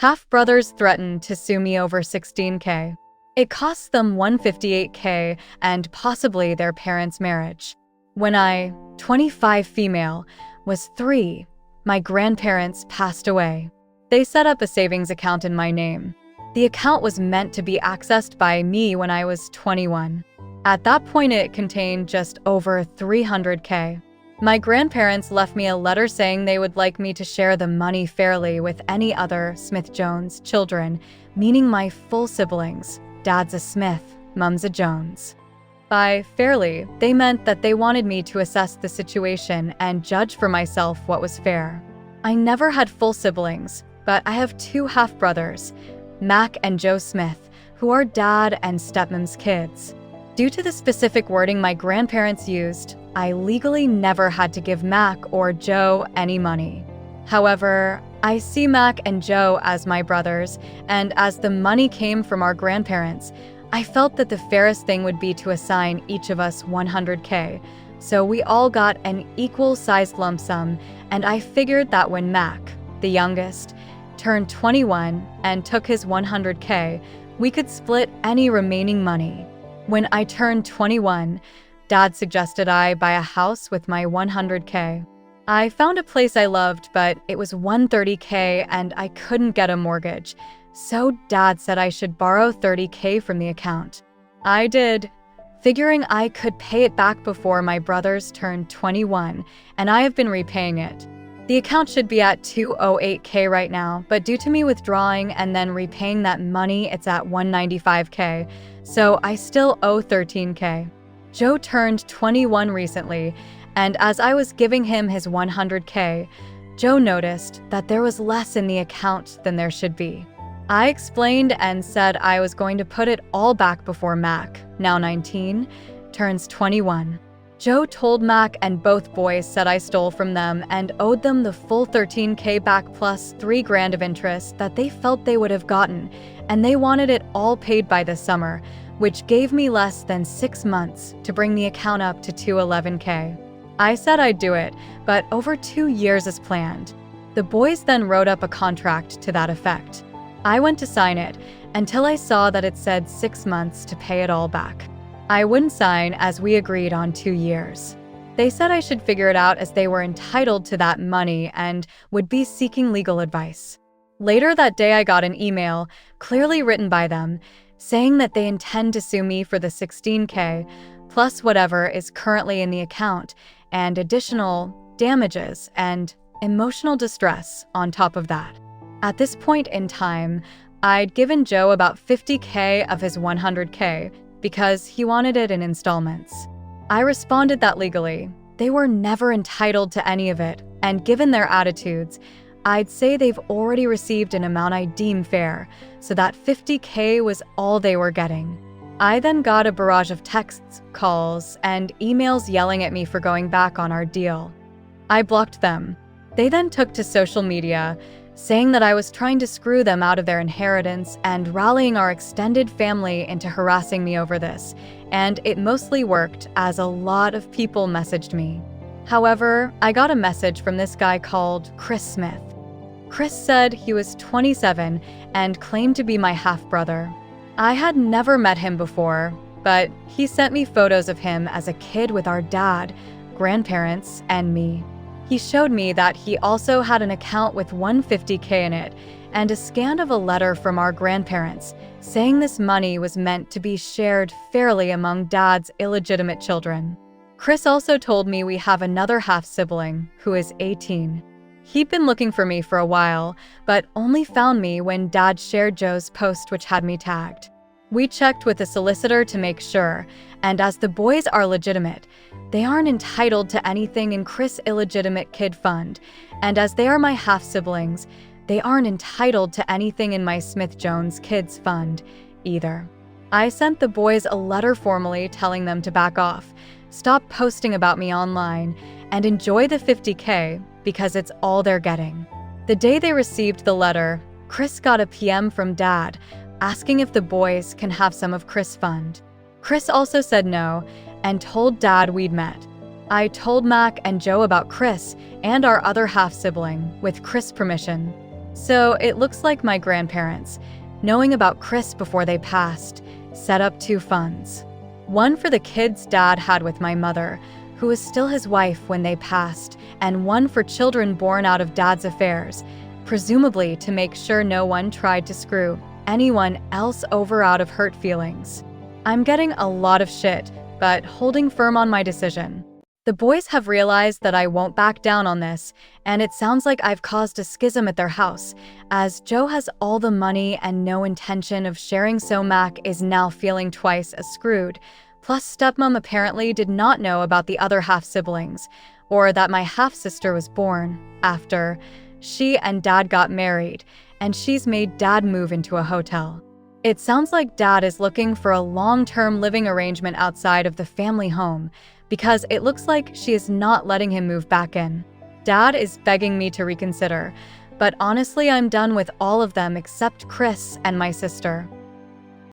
Half-brothers threatened to sue me over $16K. It costs them $158K and possibly their parents' marriage. When I, 25 female, was 3, my grandparents passed away. They set up a savings account in my name. The account was meant to be accessed by me when I was 21. At that point, it contained just over $300K. My grandparents left me a letter saying they would like me to share the money fairly with any other Smith-Jones children, meaning my full siblings. Dad's a Smith, Mom's a Jones. By fairly, they meant that they wanted me to assess the situation and judge for myself what was fair. I never had full siblings, but I have 2 half-brothers, Mac and Joe Smith, who are dad and stepmom's kids. Due to the specific wording my grandparents used, I legally never had to give Mac or Joe any money. However, I see Mac and Joe as my brothers, and as the money came from our grandparents, I felt that the fairest thing would be to assign each of us $100K, so we all got an equal-sized lump sum, and I figured that when Mac, the youngest, turned 21 and took his $100K, we could split any remaining money. When I turned 21, Dad suggested I buy a house with my $100K. I found a place I loved, but it was $130K and I couldn't get a mortgage, so Dad said I should borrow $30K from the account. I did, figuring I could pay it back before my brothers turned 21, and I have been repaying it. The account should be at $208K right now, but due to me withdrawing and then repaying that money, it's at $195K, so I still owe $13K. Joe turned 21 recently, and as I was giving him his $100K, Joe noticed that there was less in the account than there should be. I explained and said I was going to put it all back before Mac, now 19, turns 21. Joe told Mac and both boys said I stole from them and owed them the full $13K back plus $3,000 of interest that they felt they would have gotten, and they wanted it all paid by this summer, which gave me less than 6 months to bring the account up to $211K. I said I'd do it, but over 2 years as planned. The boys then wrote up a contract to that effect. I went to sign it until I saw that it said 6 months to pay it all back. I wouldn't sign as we agreed on 2 years. They said I should figure it out as they were entitled to that money and would be seeking legal advice. Later that day I got an email, clearly written by them, saying that they intend to sue me for the $16K, plus whatever is currently in the account, and additional damages and emotional distress on top of that. At this point in time, I'd given Joe about $50K of his $100K because he wanted it in installments. I responded that legally, they were never entitled to any of it, and given their attitudes, I'd say they've already received an amount I deem fair, so that $50K was all they were getting. I then got a barrage of texts, calls, and emails yelling at me for going back on our deal. I blocked them. They then took to social media, saying that I was trying to screw them out of their inheritance and rallying our extended family into harassing me over this, and it mostly worked as a lot of people messaged me. However, I got a message from this guy called Chris Smith. Chris said he was 27 and claimed to be my half-brother. I had never met him before, but he sent me photos of him as a kid with our dad, grandparents, and me. He showed me that he also had an account with $150K in it and a scan of a letter from our grandparents saying this money was meant to be shared fairly among Dad's illegitimate children. Chris also told me we have another half-sibling who is 18. He'd been looking for me for a while, but only found me when Dad shared Joe's post which had me tagged. We checked with a solicitor to make sure, and as the boys are legitimate, they aren't entitled to anything in Chris' illegitimate kid fund, and as they are my half-siblings, they aren't entitled to anything in my Smith-Jones kids fund either. I sent the boys a letter formally telling them to back off, stop posting about me online, and enjoy the $50K because it's all they're getting. The day they received the letter, Chris got a PM from Dad asking if the boys can have some of Chris' fund. Chris also said no and told Dad we'd met. I told Mac and Joe about Chris and our other half-sibling with Chris' permission. So it looks like my grandparents, knowing about Chris before they passed, set up two funds. One for the kids Dad had with my mother, who was still his wife when they passed, and one for children born out of Dad's affairs, presumably to make sure no one tried to screw anyone else over out of hurt feelings. I'm getting a lot of shit, but holding firm on my decision. The boys have realized that I won't back down on this, and it sounds like I've caused a schism at their house, as Joe has all the money and no intention of sharing, so Mac is now feeling twice as screwed. Plus, stepmom apparently did not know about the other half-siblings, or that my half-sister was born after she and Dad got married, and she's made Dad move into a hotel. It sounds like Dad is looking for a long-term living arrangement outside of the family home, because it looks like she is not letting him move back in. Dad is begging me to reconsider, but honestly I'm done with all of them except Chris and my sister.